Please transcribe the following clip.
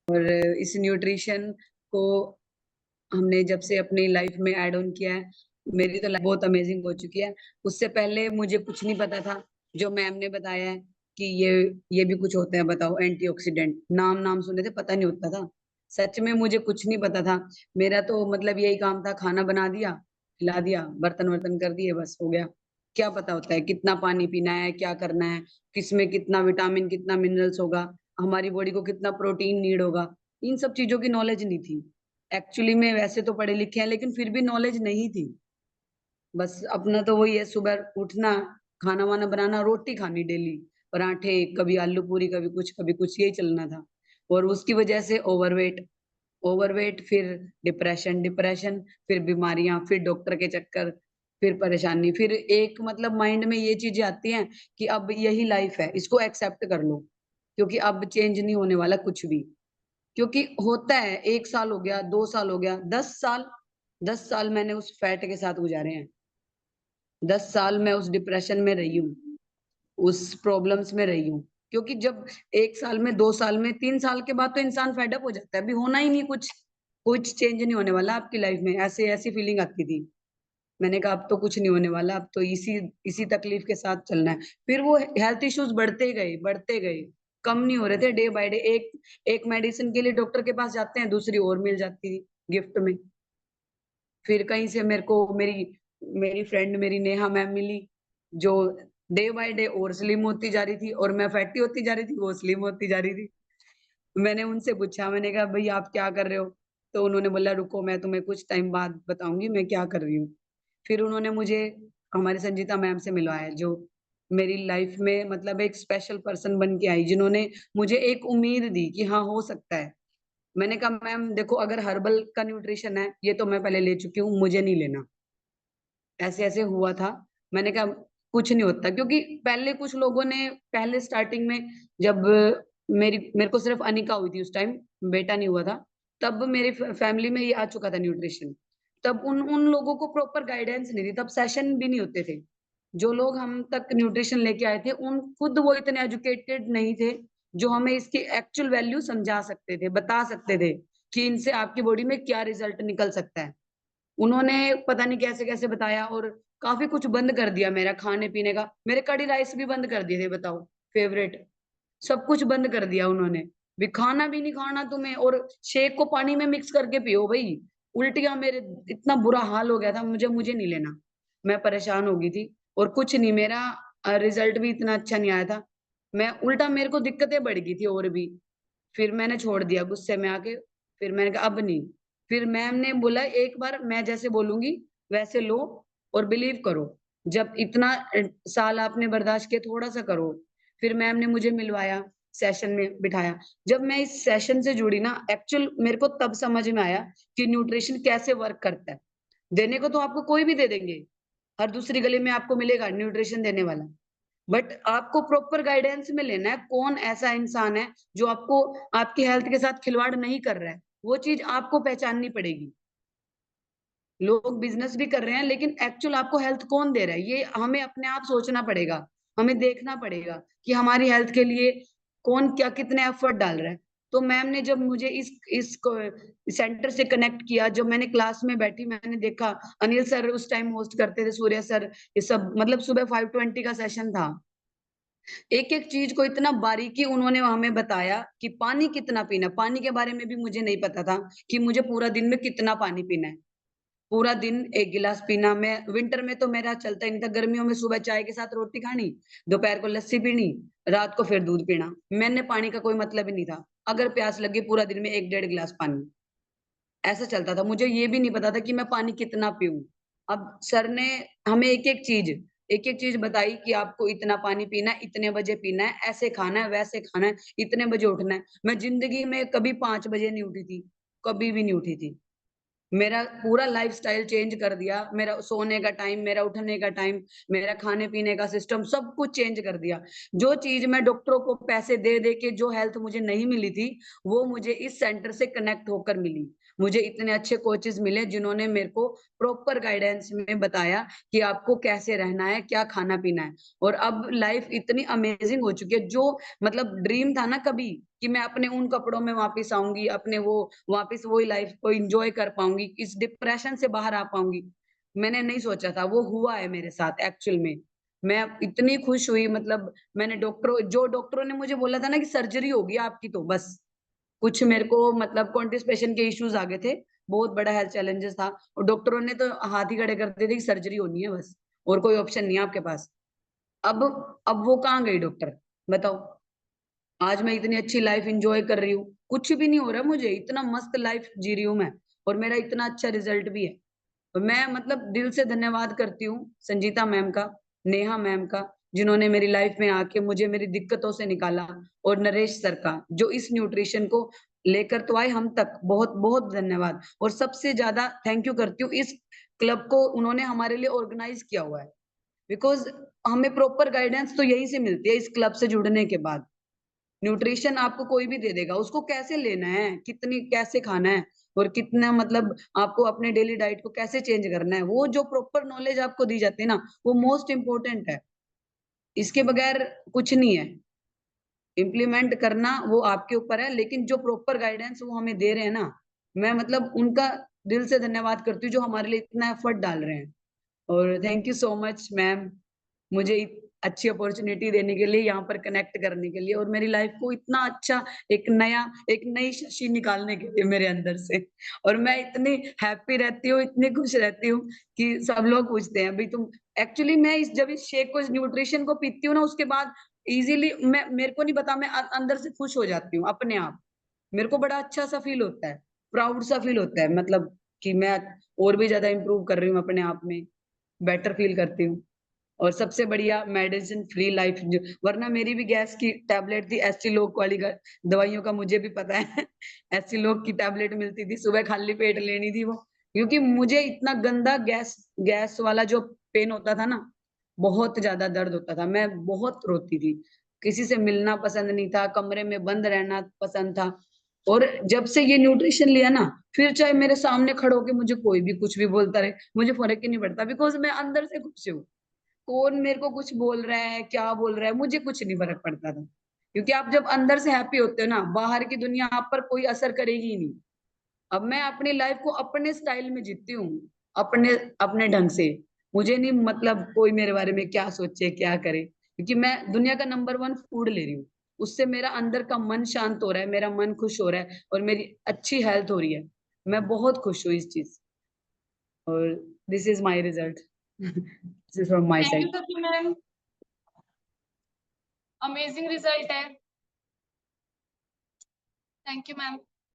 और इस न्यूट्रिशन को हमने जब से अपनी लाइफ में ऐड ऑन किया है, मेरी तो लाइफ बहुत अमेजिंग हो चुकी है। उससे पहले मुझे कुछ नहीं पता था, जो मैम ने बताया है कि ये भी कुछ होते हैं, बताओ एंटीऑक्सीडेंट, नाम नाम सुने थे, पता नहीं होता था। सच में मुझे कुछ नहीं पता था। मेरा तो मतलब यही काम था, खाना बना दिया, खिला दिया, बर्तन वर्तन कर दिए, बस हो गया। क्या पता होता है कितना पानी पीना है, क्या करना है, किसमें कितना विटामिन कितना मिनरल्स होगा, हमारी बॉडी को कितना प्रोटीन नीड होगा, इन सब चीजों की नॉलेज नहीं थी। एक्चुअली में वैसे तो पढ़े लिखे हैं, लेकिन फिर भी नॉलेज नहीं थी। बस अपना तो वही है, सुबह उठना, खाना वाना बनाना, रोटी खानी डेली, पराठे, कभी आलू पूरी, कभी कुछ, यही चलना था। और उसकी वजह से ओवरवेट, ओवरवेट, फिर डिप्रेशन, डिप्रेशन, फिर बीमारियां, फिर डॉक्टर के चक्कर, फिर परेशानी, फिर एक मतलब माइंड में ये चीजें आती हैं कि अब यही लाइफ है, इसको एक्सेप्ट कर लो, क्योंकि अब चेंज नहीं होने वाला कुछ भी। क्योंकि होता है, 1 साल हो गया, 2 साल हो गया, 10 साल, 10 साल मैंने उस फैट के साथ गुजारे हैं। 10 साल मैं उस डिप्रेशन में रही हूँ, उस प्रॉब्लम्स में रही हूँ। क्योंकि जब 1 साल में, 2 साल में, 3 साल के बाद तो इंसान फेड अप हो जाता है, अभी होना ही नहीं कुछ, कुछ चेंज नहीं होने वाला आपकी लाइफ में, ऐसे ऐसी फीलिंग आती थी। मैंने कहा अब तो कुछ नहीं होने वाला, अब तो इसी इसी तकलीफ के साथ चलना है। फिर वो हेल्थ इश्यूज बढ़ते गए, बढ़ते गए, कम नहीं हो रहे थे डे बाय डे। एक एक मेडिसिन के लिए डॉक्टर के पास जाते हैं, दूसरी और मिल जाती थी गिफ्ट में। फिर कहीं से मेरे को मेरी मेरी फ्रेंड, मेरी नेहा मैम मिली, जो डे बाय डे और स्लिम होती जा रही थी, और मैं फैटी होती जा रही थी, वो स्लिम होती जा रही थी। मैंने उनसे पूछा, मैंने कहा भाई आप क्या कर रहे हो? तो उन्होंने बोला रुको, मैं तुम्हें कुछ टाइम बाद बताऊंगी मैं क्या कर रही हूँ। फिर उन्होंने मुझे हमारी संजीता मैम से मिलवाया, जो मेरी लाइफ में मतलब एक स्पेशल पर्सन बन के आई, जिन्होंने मुझे एक उम्मीद दी कि हाँ हो सकता है। मैंने कहा मैम देखो, अगर हर्बल का न्यूट्रिशन है, ये तो मैं पहले ले चुकी हूँ, मुझे नहीं लेना। ऐसे ऐसे हुआ था। मैंने कहा कुछ नहीं होता, क्योंकि पहले कुछ लोगों ने पहले स्टार्टिंग में, जब मेरे को सिर्फ अनिका हुई थी उस टाइम, बेटा नहीं हुआ था, तब मेरी फैमिली में ये आ चुका था न्यूट्रिशन। तब उन उन लोगों को प्रॉपर गाइडेंस नहीं थी, तब सेशन भी नहीं होते थे। जो लोग हम तक न्यूट्रिशन लेके आए थे, उन खुद वो इतने एजुकेटेड नहीं थे, जो हमें इसकी एक्चुअल वैल्यू समझा सकते थे, बता सकते थे कि इनसे आपकी बॉडी में क्या रिजल्ट निकल सकता है। उन्होंने पता नहीं कैसे कैसे बताया, और काफी कुछ बंद कर दिया मेरा खाने पीने का। मेरे कड़ी राइस भी बंद कर दिए थे, बताओ, फेवरेट, सब कुछ बंद कर दिया उन्होंने। भी खाना भी नहीं खाना तुम्हें, और शेक को पानी में मिक्स करके पियो भाई। उल्टियां, मेरे इतना बुरा हाल हो गया था, मुझे नहीं लेना। मैं परेशान हो गई थी, और कुछ नहीं, मेरा रिजल्ट भी इतना अच्छा नहीं आया था। मैं उल्टा, मेरे को दिक्कतें बढ़ गई थी और भी। फिर मैंने छोड़ दिया गुस्से में आके। फिर मैंने कहा अब नहीं। फिर मैम ने बोला एक बार मैं जैसे बोलूंगी वैसे लो, और बिलीव करो। जब इतना साल आपने बर्दाश्त किया, थोड़ा सा करो। फिर मैम ने मुझे मिलवाया, सेशन में बिठाया। जब मैं इस सेशन से जुड़ी ना, एक्चुअल मेरे को तब समझ में आया कि न्यूट्रिशन कैसे वर्क करता है। देने को तो आपको कोई भी दे देंगे, हर दूसरी गली में आपको मिलेगा न्यूट्रिशन देने वाला, बट आपको प्रॉपर गाइडेंस में लेना है, कौन ऐसा इंसान है जो आपको, आपकी हेल्थ के साथ खिलवाड़ नहीं कर रहा है, वो चीज आपको पहचाननी पड़ेगी। लोग बिजनेस भी कर रहे हैं, लेकिन एक्चुअल आपको हेल्थ कौन दे रहा है, ये हमें अपने आप सोचना पड़ेगा। हमें देखना पड़ेगा कि हमारी हेल्थ के लिए कौन क्या कितने एफर्ट डाल रहा है। तो मैम ने जब मुझे इस सेंटर से कनेक्ट किया, जब मैंने क्लास में बैठी, मैंने देखा अनिल सर उस टाइम होस्ट करते थे, सूर्य सर, ये सब, मतलब सुबह 5:20 का सेशन था। एक एक चीज को इतना बारीकी उन्होंने हमें बताया कि पानी कितना पीना, पानी के बारे में भी मुझे नहीं पता था कि मुझे पूरा दिन में कितना पानी पीना है। पूरा दिन 1 गिलास पीना। मैं विंटर में तो मेरा चलता ही नहीं था, गर्मियों में सुबह चाय के साथ रोटी खानी, दोपहर को लस्सी पीनी, रात को फिर दूध पीना। मैंने पानी का कोई मतलब ही नहीं था, अगर प्यास लगी पूरा दिन में 1 डेढ़ गिलास पानी, ऐसा चलता था। मुझे ये भी नहीं पता था कि मैं पानी कितना पीऊं। अब सर ने हमें एक एक चीज बताई कि आपको इतना पानी पीना है, इतने बजे पीना है, ऐसे खाना है, वैसे खाना है, इतने बजे उठना है। मैं जिंदगी में कभी 5 बजे नहीं उठी थी, कभी भी नहीं उठी थी। मेरा पूरा लाइफस्टाइल चेंज कर दिया, मेरा सोने का टाइम, मेरा उठने का टाइम, मेरा खाने पीने का सिस्टम, सब कुछ चेंज कर दिया। जो चीज मैं डॉक्टरों को पैसे दे दे के, जो हेल्थ मुझे नहीं मिली थी, वो मुझे इस सेंटर से कनेक्ट होकर मिली। मुझे इतने अच्छे कोचेस मिले, जिन्होंने मेरे को प्रॉपर गाइडेंस में बताया कि आपको कैसे रहना है, क्या खाना पीना है। और अब लाइफ इतनी अमेजिंग हो चुकी है, जो मतलब ड्रीम था ना कभी, कि मैं अपने उन कपड़ों में वापस आऊंगी, अपने वो वापस वही लाइफ को एंजॉय कर पाऊंगी, इस डिप्रेशन से बाहर आ पाऊंगी। मैंने नहीं सोचा था, वो हुआ है मेरे साथ एक्चुअल में। मैं इतनी खुश हुई, मतलब मैंने डॉक्टरों ने मुझे बोला था ना कि सर्जरी होगी आपकी, तो बस कुछ मेरे को मतलब कॉन्स्टिपेशन के इश्यूज आ गए थे, बहुत बड़ा हेल्थ चैलेंजेस था, और डॉक्टरों ने तो हाथ ही खड़े कर दिए थे कि सर्जरी होनी है बस, और कोई ऑप्शन नहीं है आपके पास। अब अब वो कहाँ गई डॉक्टर, बताओ। आज मैं इतनी अच्छी लाइफ एंजॉय कर रही हूँ, कुछ भी नहीं हो रहा मुझे, इतना मस्त लाइफ जी रही हूँ मैं, और मेरा इतना अच्छा रिजल्ट भी है। तो मैं मतलब दिल से धन्यवाद करती हूँ संजीता मैम का, नेहा मैम का, जिन्होंने मेरी लाइफ में आके मुझे मेरी दिक्कतों से निकाला, और नरेश सर का, जो इस न्यूट्रिशन को लेकर तो आए हम तक, बहुत बहुत धन्यवाद। और सबसे ज्यादा थैंक यू करती हूँ इस क्लब को, उन्होंने हमारे लिए ऑर्गेनाइज किया हुआ है, बिकॉज हमें प्रॉपर गाइडेंस तो यहीं से मिलती है इस क्लब से जुड़ने के बाद। न्यूट्रिशन आपको कोई भी दे देगा, उसको कैसे लेना है, कितनी कैसे खाना है, और कितना मतलब आपको अपने डेली डाइट को कैसे चेंज करना है, वो जो प्रॉपर नॉलेज आपको दी जाती है ना, वो मोस्ट इम्पोर्टेंट है। इसके बगैर कुछ नहीं है। इम्प्लीमेंट करना वो आपके ऊपर है, लेकिन जो प्रॉपर गाइडेंस वो हमें दे रहे हैं ना, मैं मतलब उनका दिल से धन्यवाद करती हूँ, जो हमारे लिए इतना एफर्ट डाल रहे हैं। और thank you so much ma'am, मुझे अच्छी अपॉर्चुनिटी देने के लिए, यहाँ पर कनेक्ट करने के लिए, और मेरी लाइफ को इतना अच्छा एक नई शशि निकालने के लिए मेरे अंदर से। और मैं इतनी हैप्पी रहती हूँ, इतनी खुश रहती हूँ कि सब लोग पूछते हैं भाई तुम, एक्चुअली मैं जब इस शेक को, इस न्यूट्रिशन को पीती हूँ ना, उसके बाद इजीली मैं, मेरे को नहीं पता, मैं अंदर से खुश हो जाती हूँ अपने आप। मेरे को बड़ा अच्छा सा फील होता है, प्राउड सा फील होता है, मतलब कि मैं और भी ज्यादा इंप्रूव कर रही हूँ अपने आप में, बेटर फील करती हूँ। और सबसे बढ़िया मेडिसिन फ्री लाइफ, जो वरना मेरी भी गैस की टैबलेट थी, एस्टिलोक वाली दवाइयों का मुझे भी पता है। एस्टिलोक की टैबलेट मिलती थी, सुबह खाली पेट लेनी थी वो, क्योंकि मुझे इतना गंदा गैस गैस वाला जो पेन होता था ना, बहुत ज्यादा दर्द होता था, मैं बहुत रोती थी, किसी से मिलना पसंद नहीं था, कमरे में बंद रहना पसंद था। और जब से ये न्यूट्रिशन लिया ना, फिर चाहे मेरे सामने खड़े होके मुझे कोई भी कुछ भी बोलता रहे, मुझे फर्क ही नहीं पड़ता, बिकॉज मैं अंदर से खुश हूँ। कौन मेरे को कुछ बोल रहा है, क्या बोल रहा है, मुझे कुछ नहीं फर्क पड़ता था, क्योंकि आप जब अंदर से हैप्पी होते हो ना, बाहर की दुनिया आप पर कोई असर करेगी ही नहीं। अब मैं अपनी लाइफ को अपने स्टाइल में जीती हूँ, अपने अपने ढंग से। मुझे नहीं मतलब कोई मेरे बारे में क्या सोचे क्या करे, क्योंकि मैं दुनिया का नंबर 1 फूड ले रही हूँ, उससे मेरा अंदर का मन शांत हो रहा है, मेरा मन खुश हो रहा है, और मेरी अच्छी हेल्थ हो रही है। मैं बहुत खुश हूँ इस चीज, और this is my result. This is from my thank you side. सभी मैम, अमेजिंग रिजल्ट है। Thank you ma'am.